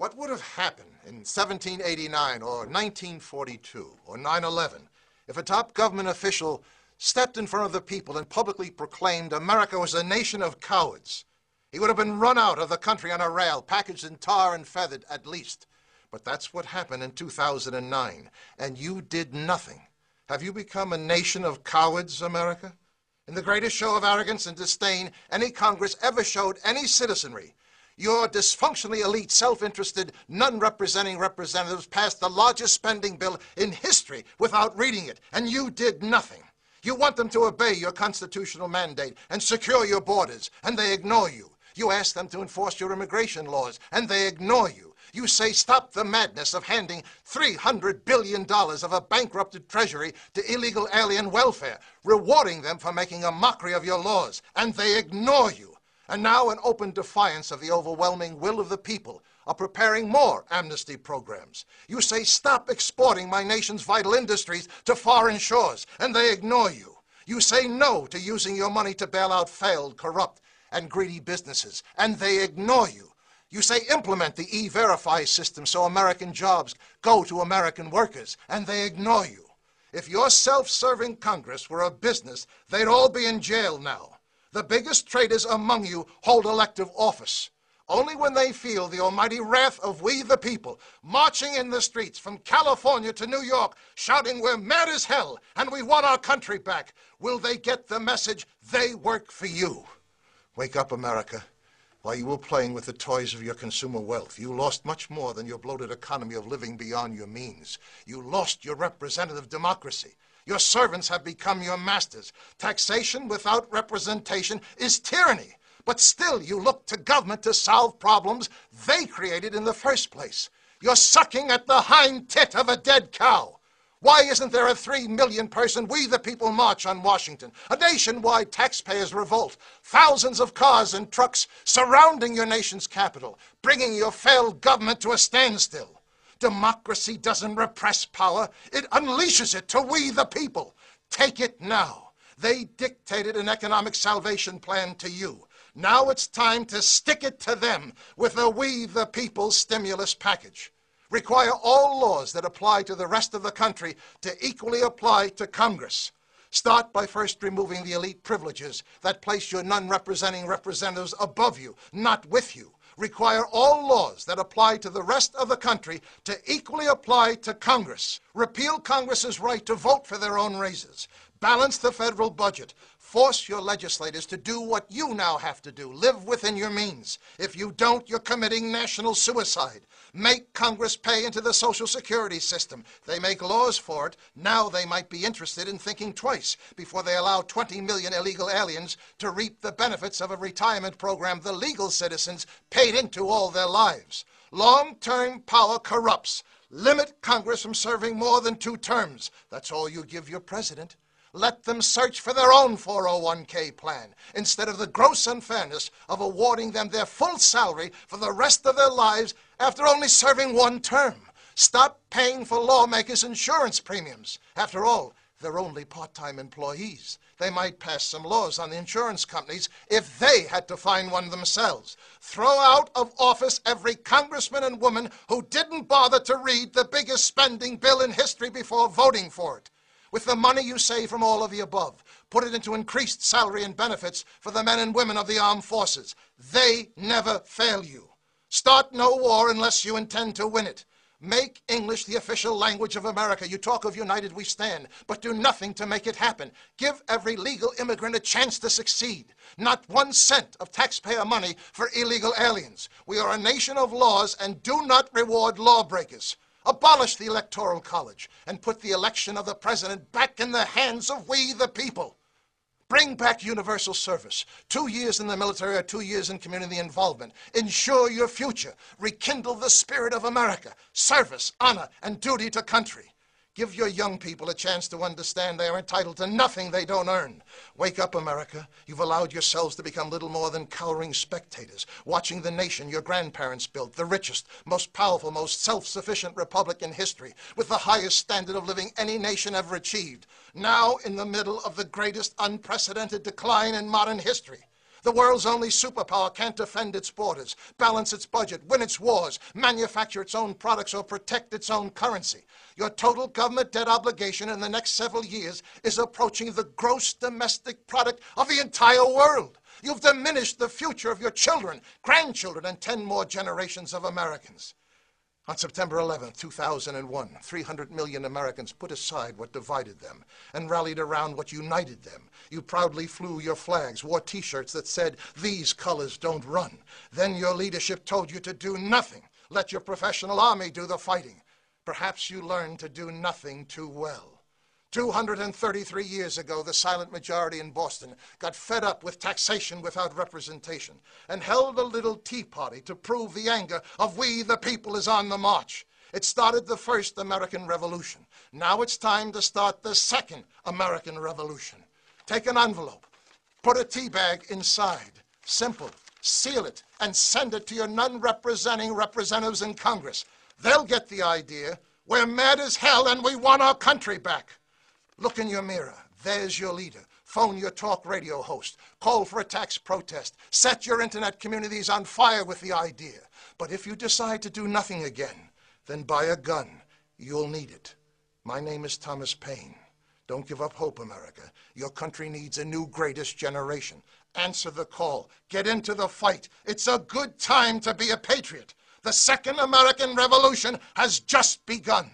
What would have happened in 1789 or 1942 or 9/11 if a top government official stepped in front of the people and publicly proclaimed America was a nation of cowards? He would have been run out of the country on a rail, packaged in tar and feathered at least. But that's what happened in 2009, and you did nothing. Have you become a nation of cowards, America? In the greatest show of arrogance and disdain any Congress ever showed any citizenry, your dysfunctionally elite, self-interested, none-representing representatives passed the largest spending bill in history without reading it, and you did nothing. You want them to obey your constitutional mandate and secure your borders, and they ignore you. You ask them to enforce your immigration laws, and they ignore you. You say stop the madness of handing $300 billion of a bankrupted treasury to illegal alien welfare, rewarding them for making a mockery of your laws, and they ignore you. And now, in open defiance of the overwhelming will of the people, are preparing more amnesty programs. You say stop exporting my nation's vital industries to foreign shores, and they ignore you. You say no to using your money to bail out failed, corrupt, and greedy businesses, and they ignore you. You say implement the E-Verify system so American jobs go to American workers, and they ignore you. If your self-serving Congress were a business, they'd all be in jail now. The biggest traitors among you hold elective office. Only when they feel the almighty wrath of we the people, marching in the streets from California to New York, shouting we're mad as hell and we want our country back, will they get the message they work for you. Wake up, America. While you were playing with the toys of your consumer wealth, you lost much more than your bloated economy of living beyond your means. You lost your representative democracy. Your servants have become your masters. Taxation without representation is tyranny. But still you look to government to solve problems they created in the first place. You're sucking at the hind tit of a dead cow. Why isn't there a 3 million person We the People march on Washington? A nationwide taxpayers revolt. Thousands of cars and trucks surrounding your nation's capital, bringing your failed government to a standstill. Democracy doesn't repress power. It unleashes it to we the people. Take it now. They dictated an economic salvation plan to you. Now it's time to stick it to them with a we the people stimulus package. Require all laws that apply to the rest of the country to equally apply to Congress. Start by first removing the elite privileges that place your none-representing representatives above you, not with you. Require all laws that apply to the rest of the country to equally apply to Congress. Repeal Congress's right to vote for their own raises. Balance the federal budget. Force your legislators to do what you now have to do. Live within your means. If you don't, you're committing national suicide. Make Congress pay into the Social Security system. They make laws for it. Now they might be interested in thinking twice before they allow 20 million illegal aliens to reap the benefits of a retirement program the legal citizens paid into all their lives. Long-term power corrupts. Limit Congress from serving more than 2 terms. That's all you give your president. Let them search for their own 401k plan instead of the gross unfairness of awarding them their full salary for the rest of their lives after only serving 1 term. Stop paying for lawmakers' insurance premiums. After all, they're only part-time employees. They might pass some laws on the insurance companies if they had to find one themselves. Throw out of office every congressman and woman who didn't bother to read the biggest spending bill in history before voting for it. With the money you save from all of the above, put it into increased salary and benefits for the men and women of the armed forces. They never fail you. Start no war unless you intend to win it. Make English the official language of America. You talk of united we stand, but do nothing to make it happen. Give every legal immigrant a chance to succeed. Not 1 cent of taxpayer money for illegal aliens. We are a nation of laws and do not reward lawbreakers. Abolish the Electoral College and put the election of the president back in the hands of we the people. Bring back universal service. 2 years in the military or 2 years in community involvement. Ensure your future. Rekindle the spirit of America. Service, honor, and duty to country. Give your young people a chance to understand they are entitled to nothing they don't earn. Wake up, America. You've allowed yourselves to become little more than cowering spectators, watching the nation your grandparents built, the richest, most powerful, most self-sufficient republic in history, with the highest standard of living any nation ever achieved, now in the middle of the greatest unprecedented decline in modern history. The world's only superpower can't defend its borders, balance its budget, win its wars, manufacture its own products, or protect its own currency. Your total government debt obligation in the next several years is approaching the gross domestic product of the entire world. You've diminished the future of your children, grandchildren, and 10 more generations of Americans. On September 11, 2001, 300 million Americans put aside what divided them and rallied around what united them. You proudly flew your flags, wore T-shirts that said, "These colors don't run." Then your leadership told you to do nothing. Let your professional army do the fighting. Perhaps you learned to do nothing too well. 233 years ago, the silent majority in Boston got fed up with taxation without representation and held a little tea party to prove the anger of we the people is on the march. It started the first American Revolution. Now it's time to start the second American Revolution. Take an envelope, put a tea bag inside, simple, seal it, and send it to your non-representing representatives in Congress. They'll get the idea. We're mad as hell and we want our country back. Look in your mirror. There's your leader. Phone your talk radio host. Call for a tax protest. Set your internet communities on fire with the idea. But if you decide to do nothing again, then buy a gun. You'll need it. My name is Thomas Paine. Don't give up hope, America. Your country needs a new greatest generation. Answer the call. Get into the fight. It's a good time to be a patriot. The Second American Revolution has just begun.